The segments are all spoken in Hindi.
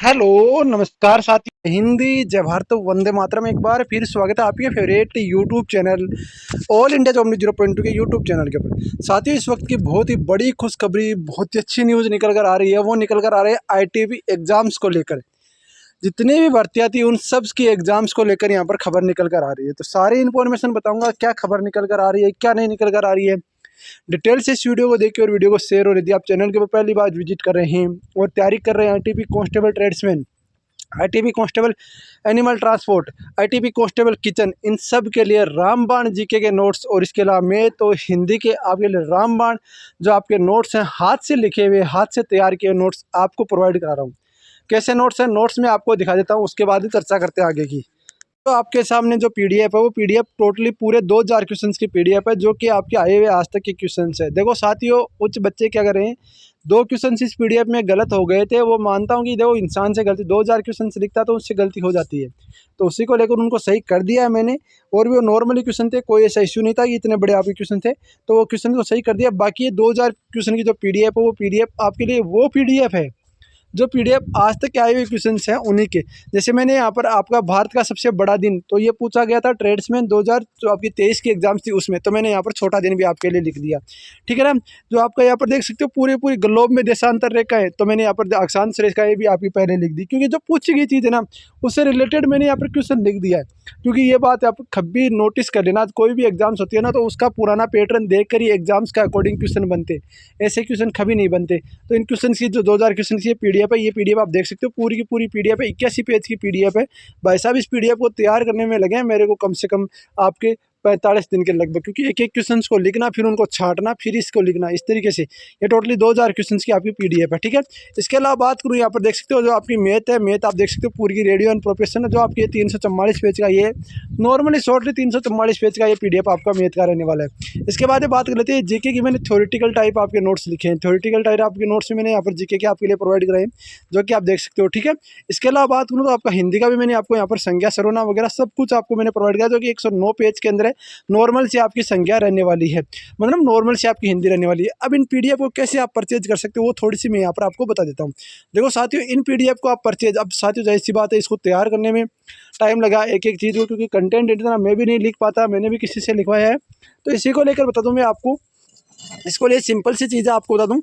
हेलो नमस्कार साथी, हिंदी जय भारत वंदे मातरम। एक बार फिर स्वागत है आपके favourite YouTube channel all India job news 0.2 के यूट्यूब चैनल के ऊपर। साथियों, इस वक्त की बहुत ही बड़ी खुशखबरी, बहुत ही अच्छी न्यूज़ निकल कर आ रही है। वो निकल कर आ रही है आईटीबी एग्जाम्स को लेकर। जितनी भी भर्तियां थी उन सब की एग्जाम्स को लेकर यहाँ पर खबर निकल कर आ रही है। तो सारी इन्फॉर्मेशन बताऊंगा, क्या खबर निकल कर आ रही है, क्या नहीं निकल कर आ रही है। डिटेल से इस वीडियो को देखिए और वीडियो को शेयर। और यदि आप चैनल के ऊपर पहली बार विजिट कर रहे हैं और तैयारी कर रहे हैं ITB constable tradesman, ITB constable animal transport, ITB constable kitchen, इन सब के लिए रामबाण जीके के नोट्स और इसके अलावा मैथ और हिंदी के आपके लिए रामबाण जो आपके नोट्स हैं, हाथ से लिखे हुए, हाथ से तैयार किए नोट्स आपको प्रोवाइड करा रहा हूँ। कैसे नोट्स हैं, नोट्स में आपको दिखा देता हूँ, उसके बाद ही चर्चा करते हैं आगे की। तो आपके सामने जो पीडीएफ है वो पीडीएफ टोटली पूरे 2000 क्वेश्चंस की पीडीएफ है, जो कि आपके आए हुए आज तक के क्वेश्चंस है। देखो साथियों, कुछ बच्चे क्या कर रहे हैं, 2 क्वेश्चंस इस पीडीएफ में गलत हो गए थे। वो मानता हूँ कि देखो इंसान से गलती, 2000 क्वेश्चंस लिखता तो उससे गलती हो जाती है, तो उसी को लेकर उनको सही कर दिया है मैंने। और भी वो नॉर्मली क्वेश्चन थे, कोई ऐसा इश्यू नहीं था कि इतने बड़े आपके क्वेश्चन थे, तो वो क्वेश्चन को सही कर दिया। बाकी ये 2000 क्वेश्चन की जो पीडीएफ है वो पीडीएफ आपके लिए वो पीडीएफ है जो पीडीएफ आज तक के आए हुए क्वेश्चंस हैं उन्हीं के। जैसे मैंने यहाँ पर आपका भारत का सबसे बड़ा दिन, तो ये पूछा गया था ट्रेड्समैन 2000 जो आपकी 23 की एग्जाम्स थी उसमें, तो मैंने यहाँ पर छोटा दिन भी आपके लिए लिख दिया। ठीक है ना। जो आपका यहाँ पर देख सकते हो पूरी ग्लोब में देशांतर रेखा है, तो मैंने यहाँ पर अक्षांश रेखा ये भी आपकी पहले लिख दी, क्योंकि जो पूछी गई चीज़ है ना उससे रिलेटेड मैंने यहाँ पर क्वेश्चन लिख दिया है। क्योंकि ये बात आप कभी नोटिस कर लेना, कोई भी एग्जाम्स होती है ना तो उसका पुराना पैटर्न देख कर ही एग्जाम्स का अकॉर्डिंग क्वेश्चन बनते, ऐसे क्वेश्चन कभी नहीं बनते। तो इन क्वेश्चन की जो 2000 क्वेश्चन की पीडीएफ है, ये पीडीएफ आप देख सकते हो पूरी की पूरी पीडीएफ है, 81 पेज की पीडीएफ है। भाई साहब, इस पीडीएफ को तैयार करने में लगे हैं मेरे को कम से कम आपके 45 दिन के लगभग, क्योंकि एक एक क्वेश्चन को लिखना, फिर उनको छांटना, फिर इसको लिखना, इस तरीके से ये टोटली 2000 क्वेश्चन की आपकी पीडीएफ है। ठीक है। इसके अलावा बात करूँ, यहाँ पर देख सकते हो जो आपकी मैथ है, मैथ आप देख सकते हो पूरी की रेडियो एंड प्रोफेशन है, जो आपकी 344 पेज का ये नॉर्मली शॉर्टली 344 पेज का ये पीडीएफ आपका मैथ का रहने वाला है। इसके बाद बात कर लेते हैं जीके की। मैंने थ्योरेटिकल टाइप आपके नोट्स लिखे हैं, थ्योरेटिकल टाइप आपके नोट्स में मैंने यहाँ पर जीके के आपके लिए प्रोवाइड कराए, जो कि आप देख सकते हो। ठीक है। इसके अलावा बात करूँ तो आपका हिंदी का भी मैंने आपको यहाँ पर संज्ञा सर्वनाम वगैरह सब कुछ आपको मैंने प्रोवाइड किया, जो कि 109 पेज के अंदर है। नॉर्मल से आपकी संज्ञा रहने वाली है, मतलब नॉर्मल से आपकी हिंदी रहने वाली है। अब इन पीडीएफ को कैसे आप परचेज कर सकते हो वो थोड़ी सी मैं यहाँ पर आपको बता देता हूँ। देखो साथियों, इन पीडीएफ को आप परचेज, अब साथियों जाहिर सी बात है इसको तैयार करने में टाइम लगा एक एक चीज़ को, क्योंकि कंटेंट इतना मैं भी नहीं लिख पाता, मैंने भी किसी से लिखवाया है। तो इसी को लेकर बता दूं मैं आपको। इसको लिए सिंपल सी चीज़ आपको बता दूं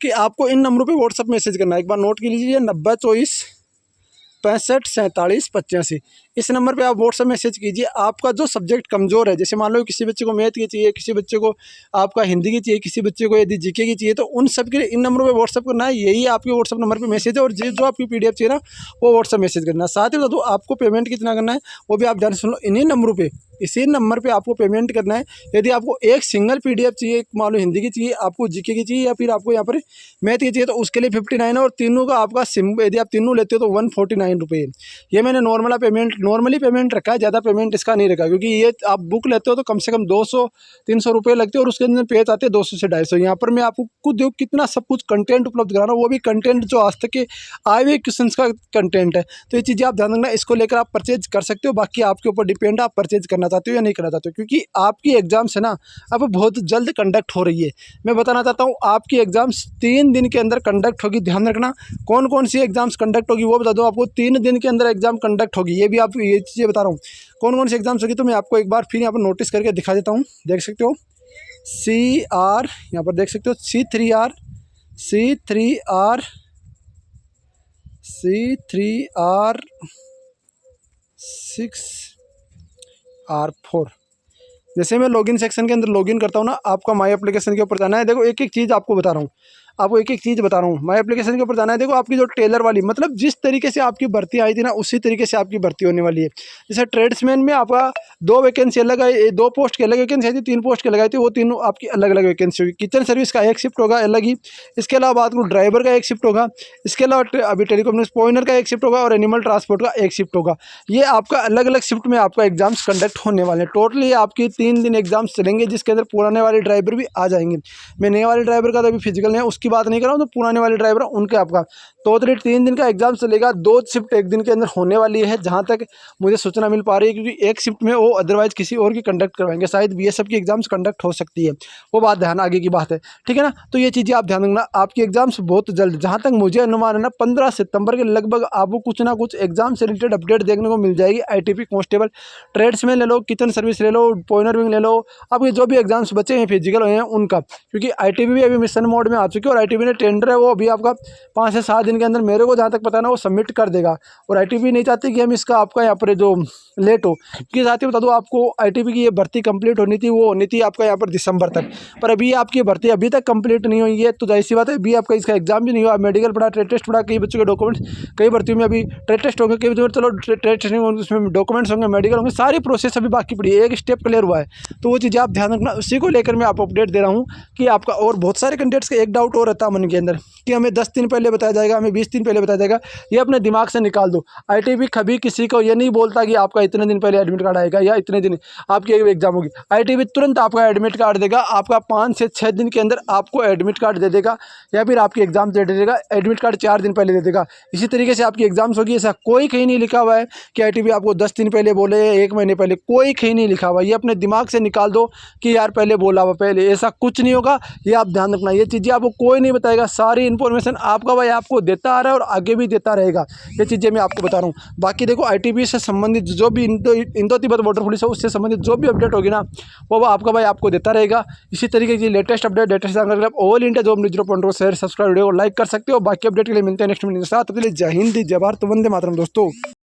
कि आपको इन नंबरों पे व्हाट्सअप मैसेज करना है। एक बार नोट कर लीजिए, 9024654785। इस नंबर पे आप व्हाट्सअप मैसेज कीजिए। आपका जो सब्जेक्ट कमज़ोर है, जैसे मान लो किसी बच्चे को मैथ की चाहिए, किसी बच्चे को आपका हिंदी की चाहिए, किसी बच्चे को यदि जीके की चाहिए, तो उन सब के लिए इन नंबरों पे व्हाट्सअप करना है। यही आपके व्हाट्सअप नंबर पे मैसेज है, और जो आपकी पीडीएफ चाहिए ना वो व्हाट्सअप मैसेज करना है। साथ ही बता दूँ आपको पेमेंट कितना करना है वो भी आप ध्यान से सुन लो। इन्हीं नंबरों पर, इसी नंबर पे आपको पेमेंट करना है। यदि आपको एक सिंगल पीडीएफ चाहिए, मान लो हिंदी की चाहिए, आपको जीके की चाहिए, या फिर आपको यहाँ पर मैथ की चाहिए, तो उसके लिए 59 है। और तीनों का आपका यदि आप तीनों लेते हो तो 149 रुपये। ये मैंने नॉर्मली पेमेंट रखा है, ज़्यादा पेमेंट इसका नहीं रखा, क्योंकि ये आप बुक लेते हो तो कम से कम 200-300 रुपये लगते हैं, और उसके अंदर पेज आते हैं 200 से 250। यहाँ पर मैं आपको खुद देखो कितना सब कुछ कंटेंट उपलब्ध करा रहा हूँ, वो भी कंटेंट जो आज तक के आए हुए क्वेश्चन का कंटेंट है। तो ये चीज़ें आप ध्यान रखना, इसको लेकर आप परचेज कर सकते हो। बाकी आपके ऊपर डिपेंड है आप परचेज करना चाहते हो या नहीं करना चाहते हो, क्योंकि आपकी एग्जाम्स है ना अब बहुत जल्द कंडक्ट हो रही है। मैं बताना चाहता हूँ आपकी एग्जाम्स 3 दिन के अंदर कंडक्ट होगी। ध्यान रखना, कौन कौन सी एग्जाम्स कंडक्ट होगी वो बता दो आपको। 3 दिन के अंदर एग्जाम कंडक्ट होगी, ये भी आप ये चीज़ें बता रहा हूँ कौन कौन सी एग्जाम्स होगी। तो मैं आपको एक बार फिर यहाँ पर नोटिस करके दिखा देता हूँ। देख सकते हो CR, यहाँ पर देख सकते हो C3R, C3R, C3R, 6R4। जैसे मैं लॉगिन सेक्शन के अंदर लॉगिन करता हूँ ना, आपका माई एप्लीकेशन के ऊपर जाना है। देखो एक एक चीज़ आपको बता रहा हूँ, माई एप्लीकेशन के ऊपर जाना है। देखो आपकी जो टेलर वाली, मतलब जिस तरीके से आपकी भर्ती आई थी ना उसी तरीके से आपकी भर्ती होने वाली है। जैसे ट्रेड्समैन में आपका 2 वैकेंसी अलग आई, 2 पोस्ट की अलग वैकेंसी आई थी, 3 पोस्ट की अलग आई थी, वो तीनों आपकी अलग अलग वैकेंसी होगी। किचन सर्विस का एक शिफ्ट होगा अलग ही। इसके अलावा बात करूँ ड्राइवर का एक शिफ्ट होगा। इसके अलावा अभी टेलीकॉम्युनिकेशन पॉइंटर का एक शिफ्ट होगा, और एनिमल ट्रांसपोर्ट का एक शिफ्ट होगा। ये आपका अलग अलग शिफ्ट में आपका एग्जाम्स कंडक्ट होने वाले हैं। टोटली आपकी 3 दिन एग्जाम्स चलेंगे, जिसके अंदर पुराने वाले ड्राइवर भी आ जाएंगे। मैं नए वाले ड्राइवर का तो अभी फिजिकल है, उसकी बात नहीं कर रहा हूँ, तो पुराने वाले ड्राइवर उनके आपका टोटली 3 दिन का एग्जाम चलेगा। 2 शिफ्ट एक दिन के अंदर होने वाली है, जहाँ तक मुझे सूचना मिल पा रही है, क्योंकि एक शिफ्ट में वो अदरवाइज किसी और की कंडक्ट करवाएंगे, शायद बीएसएफ की एग्जाम्स कंडक्ट हो सकती है, वो बात ध्यान आगे की बात है, ठीक है ना। तो ये चीज़ें आप ध्यान रखना, आपकी एग्जाम्स बहुत जल्द, जहाँ तक मुझे अनुमान है ना 15 सितंबर के लगभग आपको कुछ ना कुछ एग्जाम से रिलेटेड अपडेट देखने को मिल जाएगी। आईटीपी कांस्टेबल, ट्रेड्समैन ले लो, किचन सर्विस ले लो, पॉइनर विंग ले लो, आपके जो भी एग्जाम्स बचे हैं फिजिकल हैं उनका, क्योंकि आईटीबी भी अभी मिशन मोड में आ चुकी है, और आईटीबी ने टेंडर है वो अभी आपका 5 से 7 दिन के अंदर, मेरे को जहाँ तक पता है ना, वो सबमिट कर देगा। और आईटीबी नहीं चाहती कि हम इसका आपका यहाँ पर जो लेट हो, क्योंकि साथ ही बता दूँ आपको, आईटीबी की ये भर्ती कंप्लीट होनी थी, वो होनी थी आपका यहाँ पर दिसंबर तक, पर अभी आपकी भर्ती अभी तक कंप्लीट नहीं हुई है, तो जाहिर सी बात है अभी आपका इसका एग्जाम भी नहीं हुआ। मेडिकल पढ़ा, ट्रेड टेस्ट पढ़ा, कई बच्चों के डॉक्यूमेंट्स, कई भर्तियों में अभी ट्रेड टेस्ट होंगे, कई बच्चों में चलो ट्रेड टेस्ट नहीं होंगे, उसमें डॉक्यूमेंट्स होंगे, मेडिकल होंगे, सारी प्रोसेस अभी बाकी पड़ी है, एक स्टेप क्लियर हुआ है। तो वो चीज़ें आप ध्यान रखना, उसी को लेकर मैं आपको अपडेट दे रहा हूँ कि आपका, और बहुत सारे कैंडिडेट्स का एक डाउट और रहता है मन के अंदर कि हमें 10 दिन पहले बताया जाएगा, हमें 20 दिन पहले बताया जाएगा, ये अपने दिमाग से निकाल दो। आईटीबी कभी किसी को ये नहीं बोलता कि आपका इतने दिन पहले एडमिट कार्ड आएगा या इतने दिन आपकी एग्जाम होगी। आईटीबी तुरंत आपका एडमिट कार्ड देगा, आपका 5 से 6 दिन के अंदर आपको एडमिट कार्ड दे देगा, या फिर आपकी एग्जाम दे देगा, एडमिट कार्ड 4 दिन पहले दे देगा। इसी तरीके से आपकी एग्जाम्स होगी। ऐसा कोई कहीं नहीं लिखा हुआ है कि आईटीबी आपको 10 दिन पहले बोले, 1 महीने पहले, कोई कहीं नहीं लिखा हुआ। ये अपने दिमाग से निकाल दो कि यार पहले बोला हुआ, पहले ऐसा कुछ नहीं होगा, ये आप ध्यान रखना। ये चीज़ें आपको कोई नहीं बताएगा, सारी इन्फॉर्मेशन आपका भाई आपको देता आ रहा है और आगे भी देता रहेगा। ये चीज़ें मैं आपको बता रहा हूँ। बाकी देखो, आईटीबी से संबंधित जो भी इंडो तिब्बत बॉर्डर पुलिस है उससे संबंधित जो भी अपडेट होगी ना, वो आपका भाई आपको देता रहेगा। इसी तरीके की लेटेस्ट अपडेट, लेटेस्ट जानकारी आप all India job news 0.0 share, subscribe, video को लाइक कर सकते हो। बाकी अपडेट के लिए मिलते हैं नेक्स्ट वीडियो के साथ। जय हिंद, जय भारत, वंदे मातरम दोस्तों।